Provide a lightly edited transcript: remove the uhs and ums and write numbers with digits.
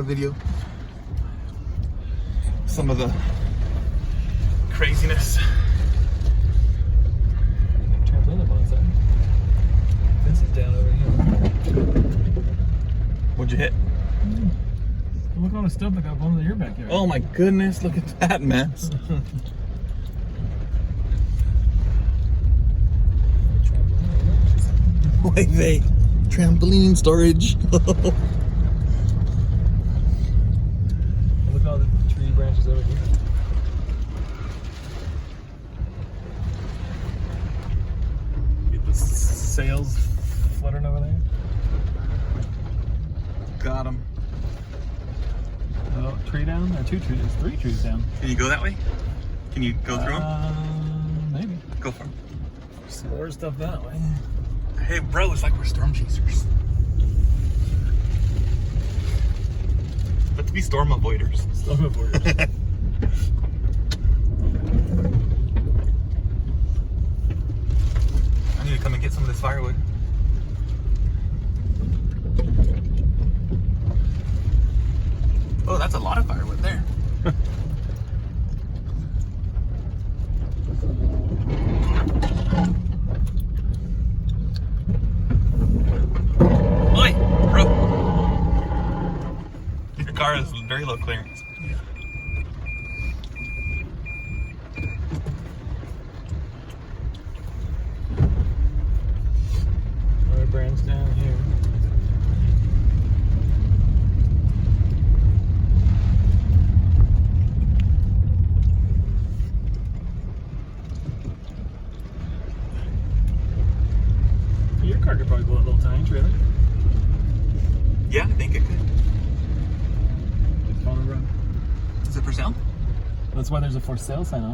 video. Some of the craziness. Trampoline up on its side. Fence is down over here. What'd you hit? Look at all the stuff that got blown into your backyard. Oh my goodness, look at that mess. Wait, trampoline storage. Look at all the tree branches over here. Get the sails fluttering over there. Got him. Oh, tree down? Or 2 trees. There's 3 trees down. Can you go that way? Can you go through them? Maybe. Go for them. Some more stuff that way. Hey, bro, it's like we're storm chasers. Let's be storm avoiders. Storm avoiders. I need to come and get some of this firewood. Oh, that's a lot of firewood there. Oi, bro. Your car is very low clearance. Our brands down here. Your car could probably go a little tiny trailer. Yeah, I think it could. Just on the road. Is it for sale? That's why there's a for sale sign on it.